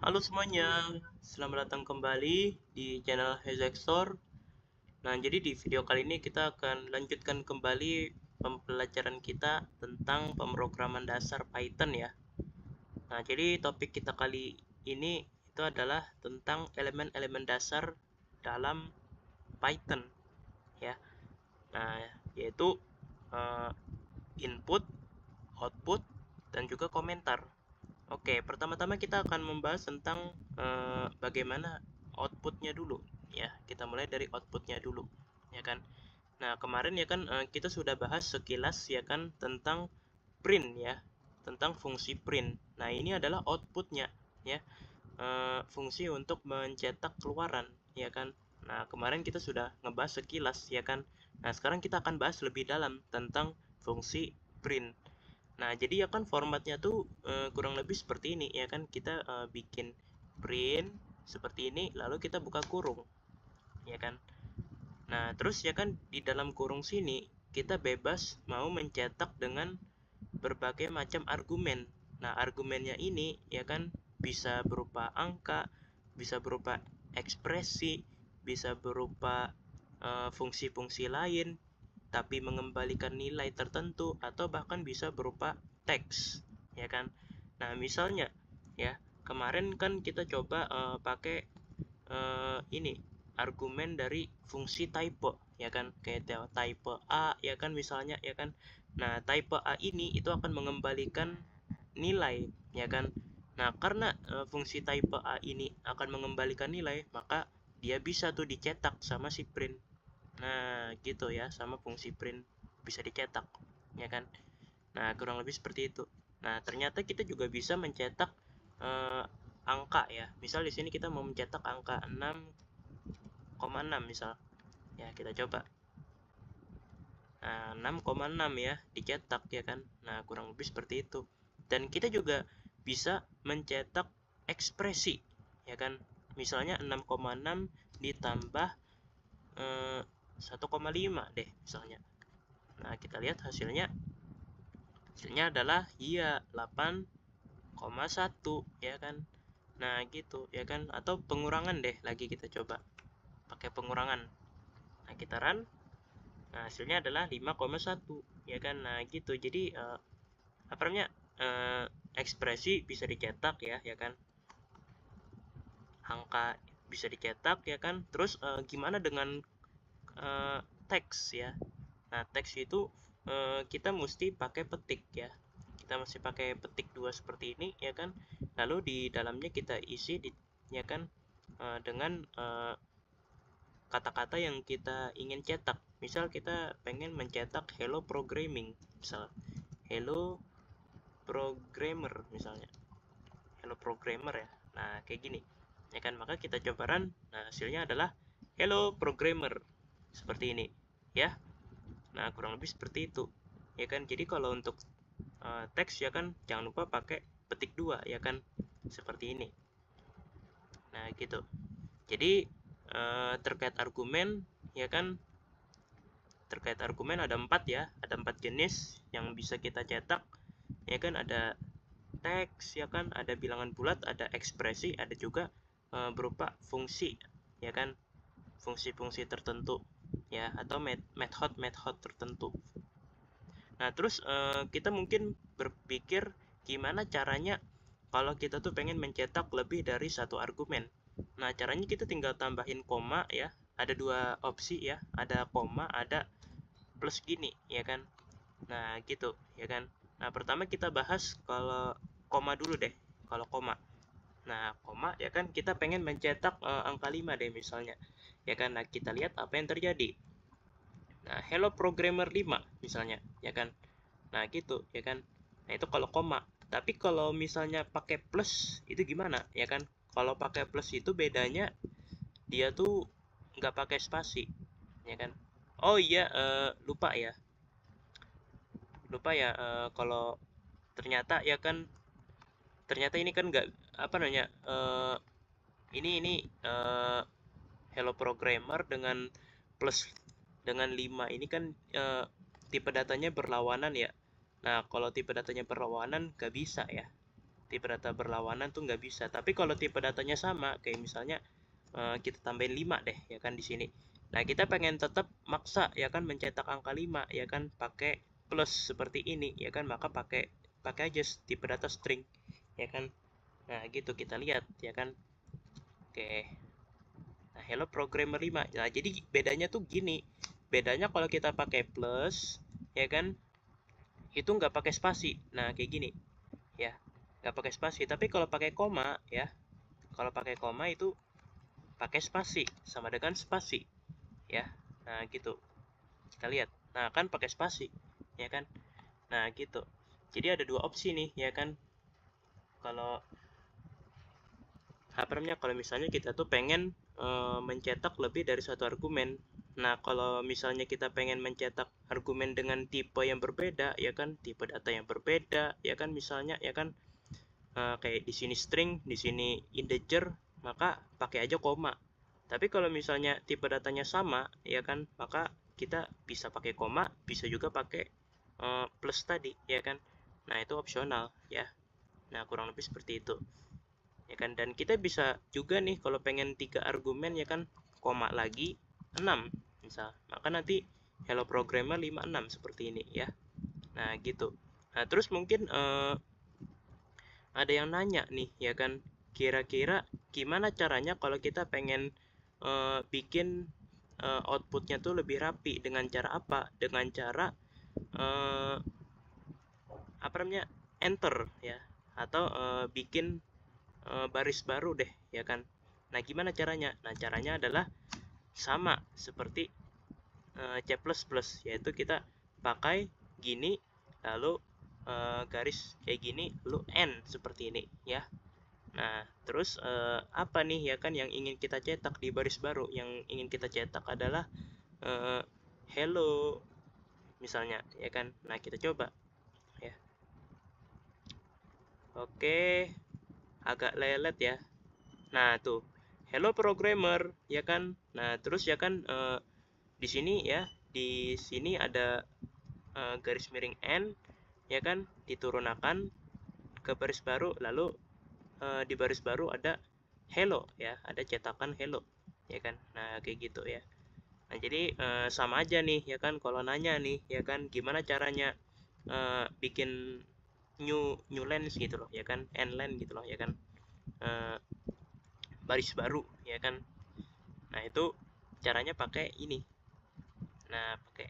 Halo semuanya, selamat datang kembali di channel Hexor. Nah, jadi di video kali ini kita akan lanjutkan kembali pembelajaran kita tentang pemrograman dasar Python ya. Nah, jadi topik kita kali ini itu adalah tentang elemen-elemen dasar dalam Python ya. Nah, yaitu eh, input, output, dan juga komentar. Oke, pertama-tama kita akan membahas tentang bagaimana outputnya dulu, ya. Kita mulai dari outputnya dulu, ya kan. Nah, kemarin ya kan kita sudah bahas sekilas ya kan tentang print ya, tentang fungsi print. Nah, ini adalah outputnya, ya, fungsi untuk mencetak keluaran, ya kan. Nah, kemarin kita sudah ngebahas sekilas, ya kan. Nah, sekarang kita akan bahas lebih dalam tentang fungsi print. Nah, jadi ya kan formatnya tuh kurang lebih seperti ini ya kan. Kita bikin print seperti ini lalu kita buka kurung ya kan. Nah, terus ya kan di dalam kurung sini kita bebas mau mencetak dengan berbagai macam argumen. Nah, argumennya ini ya kan bisa berupa angka, bisa berupa ekspresi, bisa berupa fungsi-fungsi lain tapi mengembalikan nilai tertentu atau bahkan bisa berupa teks ya kan. Nah, misalnya ya kemarin kan kita coba pakai ini argumen dari fungsi type ya kan, kayak type A ya kan misalnya ya kan. Nah, type A ini itu akan mengembalikan nilai ya kan. Nah, karena fungsi type A ini akan mengembalikan nilai, maka dia bisa tuh dicetak sama si print. Nah, gitu ya, sama fungsi print bisa dicetak, ya kan? Nah, kurang lebih seperti itu. Nah, ternyata kita juga bisa mencetak eh, angka ya. Misal di sini kita mau mencetak angka 6,6 misal. Ya, kita coba. Nah, 6,6 ya dicetak ya kan. Nah, kurang lebih seperti itu. Dan kita juga bisa mencetak ekspresi, ya kan? Misalnya 6,6 ditambah 1,5 deh misalnya. Nah, kita lihat hasilnya. Hasilnya adalah iya 8,1 ya kan. Nah, gitu ya kan. Atau pengurangan deh lagi kita coba. Pakai pengurangan. Nah, kita run. Nah, hasilnya adalah 5,1 ya kan. Nah, gitu. Jadi apa namanya? Ekspresi bisa dicetak ya kan. Angka bisa dicetak ya kan. Terus gimana dengan eh, teks ya? Nah, teks itu kita mesti pakai petik ya. Kita mesti pakai petik dua seperti ini ya kan. Lalu di dalamnya kita isi ya kan dengan kata-kata yang kita ingin cetak. Misal kita pengen mencetak hello programming, misal hello programmer misalnya. Hello programmer ya. Nah, kayak gini. Ya kan, maka kita coba run. Nah, hasilnya adalah hello programmer. Seperti ini, ya. Nah, kurang lebih seperti itu. Ya kan? Jadi kalau untuk teks ya kan jangan lupa pakai petik dua ya kan. Seperti ini. Nah, gitu. Jadi terkait argumen ya kan, terkait argumen ada 4 ya, ada 4 jenis yang bisa kita cetak ya kan. Ada teks ya kan, ada bilangan bulat, ada ekspresi, ada juga berupa fungsi ya kan, fungsi-fungsi tertentu ya, atau method tertentu. Nah, terus kita mungkin berpikir gimana caranya kalau kita tuh pengen mencetak lebih dari satu argumen. Nah, caranya kita tinggal tambahin koma ya. Ada dua opsi ya, ada koma, ada plus gini ya kan. Nah, gitu ya kan. Nah, pertama kita bahas kalau koma dulu deh. Kalau koma. Nah, koma ya kan kita pengen mencetak angka 5 deh misalnya. Ya kan. Nah, kita lihat apa yang terjadi. Nah, hello programmer 5 misalnya, ya kan. Nah, gitu, ya kan. Nah, itu kalau koma. Tapi kalau misalnya pakai plus, itu gimana, ya kan? Kalau pakai plus itu bedanya dia tuh nggak pakai spasi, ya kan? Oh iya, lupa ya. Lupa ya, kalau ternyata ya kan, ternyata ini kan nggak apa namanya, ini hello programmer dengan plus dengan 5 ini kan tipe datanya berlawanan ya. Nah, kalau tipe datanya berlawanan nggak bisa ya. tipe data berlawanan tuh nggak bisa. Tapi kalau tipe datanya sama, kayak misalnya kita tambahin 5 deh ya kan di sini. Nah, kita pengen tetap maksa ya kan mencetak angka 5 ya kan pakai plus seperti ini ya kan, maka pakai aja tipe data string ya kan. Nah, gitu kita lihat ya kan. Oke. Nah, hello programmer 5. Nah, jadi bedanya tuh gini. Bedanya kalau kita pakai plus ya kan, itu nggak pakai spasi. Nah, kayak gini ya, nggak pakai spasi. Tapi kalau pakai koma ya, kalau pakai koma itu pakai spasi, sama dengan spasi ya. Nah, gitu kita lihat. Nah, kan pakai spasi ya kan. Nah, gitu. Jadi ada dua opsi nih ya kan. Kalau apa namanya, kalau misalnya kita tuh pengen mencetak lebih dari satu argumen. Nah, kalau misalnya kita pengen mencetak argumen dengan tipe yang berbeda ya kan, tipe data yang berbeda ya kan, misalnya ya kan, kayak di sini string, di sini integer, maka pakai aja koma. Tapi kalau misalnya tipe datanya sama ya kan, maka kita bisa pakai koma, bisa juga pakai plus tadi ya kan. Nah, itu opsional ya. Nah, kurang lebih seperti itu ya kan. Dan kita bisa juga nih kalau pengen 3 argumen ya kan, koma lagi 6 misal, maka nanti hello programmer 56 seperti ini ya. Nah, gitu. Nah, terus mungkin ada yang nanya nih ya kan, kira-kira gimana caranya kalau kita pengen bikin outputnya tuh lebih rapi, dengan cara apa? Dengan cara apa namanya, enter ya, atau bikin baris baru deh ya kan. Nah, gimana caranya? Nah, caranya adalah sama seperti C++, yaitu kita pakai gini, lalu garis kayak gini, lalu N seperti ini ya. Nah, terus apa nih ya kan yang ingin kita cetak di baris baru? Yang ingin kita cetak adalah hello misalnya ya kan. Nah, kita coba ya. Oke, agak lelet ya. Nah, tuh hello programmer ya kan. Nah, terus ya kan di sini ya, di sini ada garis miring N ya kan, diturunkan ke baris baru, lalu di baris baru ada hello ya, ada cetakan hello ya kan. Nah, kayak gitu ya. Nah, jadi sama aja nih ya kan, kalau nanya nih ya kan, gimana caranya bikin new lines gitu loh ya kan, end line gitu loh ya kan, baris baru ya kan. Nah, itu caranya pakai ini. Nah, pakai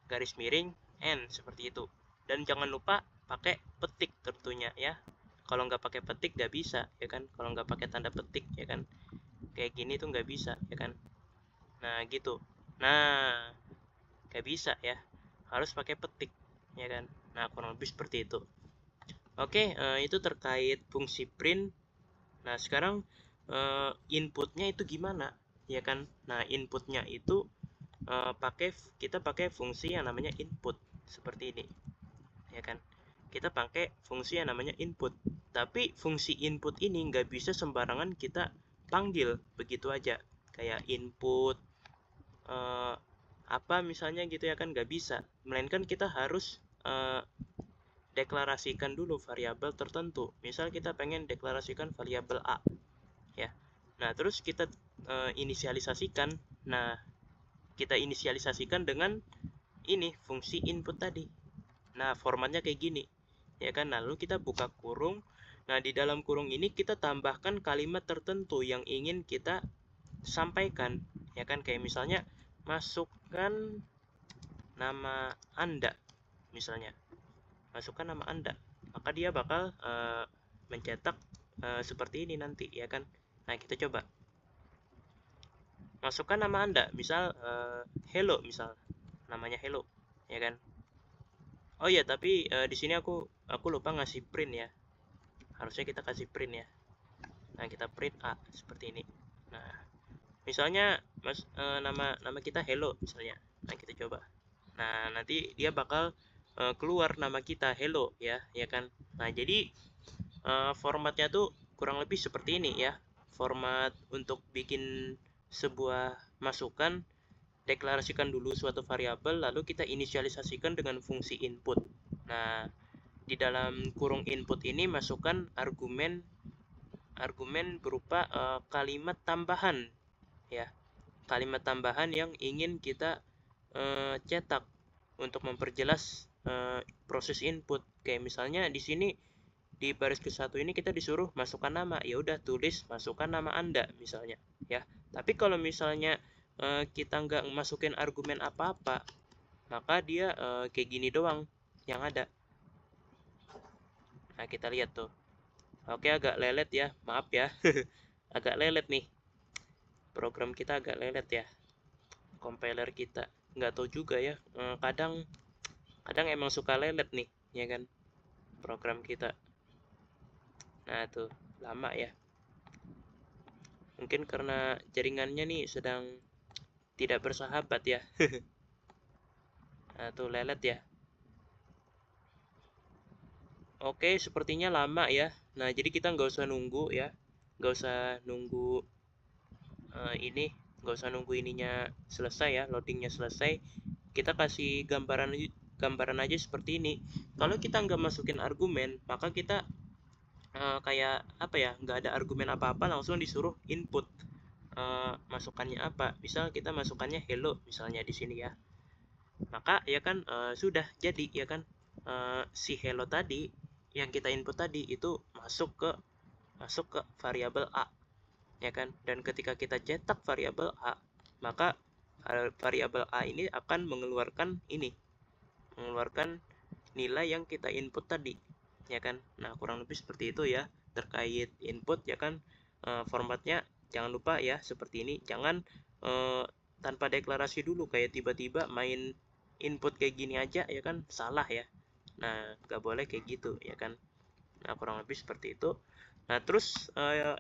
garis miring N seperti itu. Dan jangan lupa pakai petik tentunya ya. Kalau nggak pakai petik nggak bisa ya kan. Kalau nggak pakai tanda petik ya kan, kayak gini tuh nggak bisa ya kan. Nah, gitu. Nah, nggak bisa ya. Harus pakai petik ya kan. Nah, kurang lebih seperti itu. Oke, itu terkait fungsi print. Nah, sekarang inputnya itu gimana ya kan. Nah, inputnya itu kita pakai fungsi yang namanya input seperti ini ya kan. Kita pakai fungsi yang namanya input, tapi fungsi input ini nggak bisa sembarangan kita panggil begitu aja, kayak input apa misalnya gitu ya kan, nggak bisa, melainkan kita harus deklarasikan dulu variabel tertentu. Misal kita pengen deklarasikan variabel A ya. Nah, terus kita inisialisasikan. Nah, kita inisialisasikan dengan ini fungsi input tadi. Nah, formatnya kayak gini ya kan. Lalu kita buka kurung. Nah, di dalam kurung ini kita tambahkan kalimat tertentu yang ingin kita sampaikan ya kan, kayak misalnya masukkan nama Anda misalnya. Masukkan nama Anda, maka dia bakal mencetak seperti ini nanti ya kan. Nah, kita coba masukkan nama Anda, misal hello, misal namanya hello ya kan. Oh ya, tapi di sini aku lupa ngasih print ya. Harusnya kita kasih print ya. Nah, kita print A seperti ini. Nah, misalnya nama kita hello misalnya. Nah, kita coba. Nah, nanti dia bakal keluar nama kita hello ya kan. Nah, jadi formatnya tuh kurang lebih seperti ini ya. Format untuk bikin sebuah masukan, deklarasikan dulu suatu variabel, lalu kita inisialisasikan dengan fungsi input. Nah, di dalam kurung input ini masukkan argumen berupa kalimat tambahan, ya, kalimat tambahan yang ingin kita cetak untuk memperjelas proses input. Kayak misalnya di sini di baris ke-1 ini kita disuruh masukkan nama, ya udah tulis masukkan nama Anda misalnya, ya. Tapi kalau misalnya kita nggak masukin argumen apa-apa, maka dia kayak gini doang yang ada. Nah, kita lihat tuh. Oke, agak lelet ya, maaf ya. Agak lelet nih. Program kita agak lelet ya. Compiler kita nggak tahu juga ya. Kadang emang suka lelet nih, ya kan? Program kita. Nah, tuh lama ya. Mungkin karena jaringannya nih sedang tidak bersahabat ya. Nah, tuh lelet ya. Oke, sepertinya lama ya. Nah, jadi kita nggak usah nunggu ya. Nggak usah nunggu nggak usah nunggu ininya selesai ya, loadingnya selesai. Kita kasih gambaran aja seperti ini. Kalau kita nggak masukin argumen, maka kita kayak apa ya, nggak ada argumen apa-apa, langsung disuruh input masukannya apa. Misal kita masukannya hello misalnya di sini ya, maka ya kan sudah jadi ya kan, si hello tadi yang kita input tadi itu masuk ke variabel A, ya kan. Dan ketika kita cetak variabel A, maka variabel A ini akan mengeluarkan nilai yang kita input tadi, ya kan. Nah, kurang lebih seperti itu ya terkait input, ya kan. Formatnya jangan lupa ya seperti ini, jangan tanpa deklarasi dulu, kayak tiba-tiba main input kayak gini aja, ya kan, salah ya. Nah, nggak boleh kayak gitu, ya kan. Nah, kurang lebih seperti itu. Nah, terus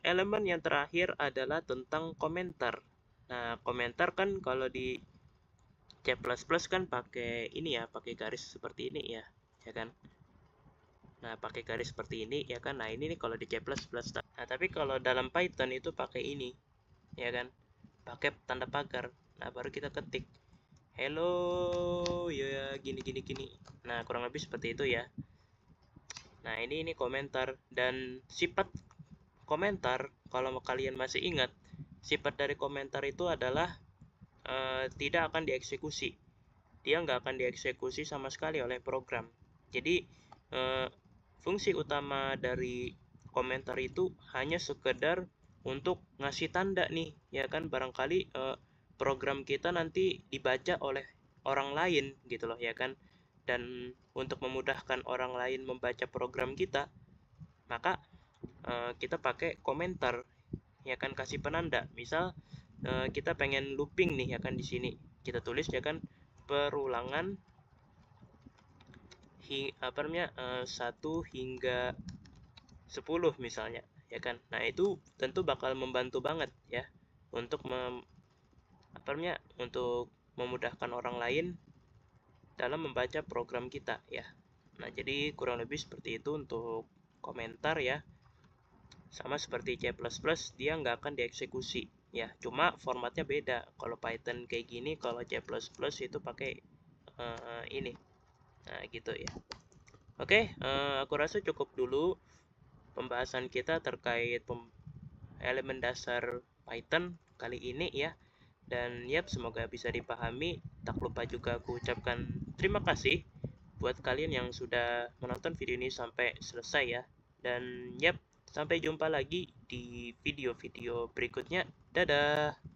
elemen yang terakhir adalah tentang komentar. Nah, komentar kan kalau di C++ kan pakai ini ya, pakai garis seperti ini ya, ya kan. Nah, pakai garis seperti ini, ya kan. Nah, ini nih kalau di C++. Nah, tapi kalau dalam Python itu pakai ini, ya kan, pakai tanda pagar. Nah, baru kita ketik hello ya, gini. Nah, kurang lebih seperti itu ya. Nah, ini komentar. Dan sifat komentar, kalau kalian masih ingat, sifat dari komentar itu adalah tidak akan dieksekusi. Dia nggak akan dieksekusi sama sekali oleh program. Jadi fungsi utama dari komentar itu hanya sekedar untuk ngasih tanda nih, ya kan. Barangkali program kita nanti dibaca oleh orang lain gitu loh, ya kan. Dan untuk memudahkan orang lain membaca program kita, maka kita pakai komentar, ya kan, kasih penanda. Misal kita pengen looping nih, ya kan, di sini kita tulis, ya kan, perulangan 1 hingga 10 misalnya, ya kan. Nah, itu tentu bakal membantu banget ya untuk untuk memudahkan orang lain dalam membaca program kita ya. Nah, jadi kurang lebih seperti itu untuk komentar ya. Sama seperti C++, dia nggak akan dieksekusi ya, cuma formatnya beda. Kalau Python kayak gini, kalau C++ itu pakai ini. Nah, gitu ya. Oke, aku rasa cukup dulu pembahasan kita terkait elemen dasar Python kali ini ya. Dan yap, semoga bisa dipahami. Tak lupa juga aku ucapkan terima kasih buat kalian yang sudah menonton video ini sampai selesai ya. Dan yap, sampai jumpa lagi di video-video berikutnya. Dadah.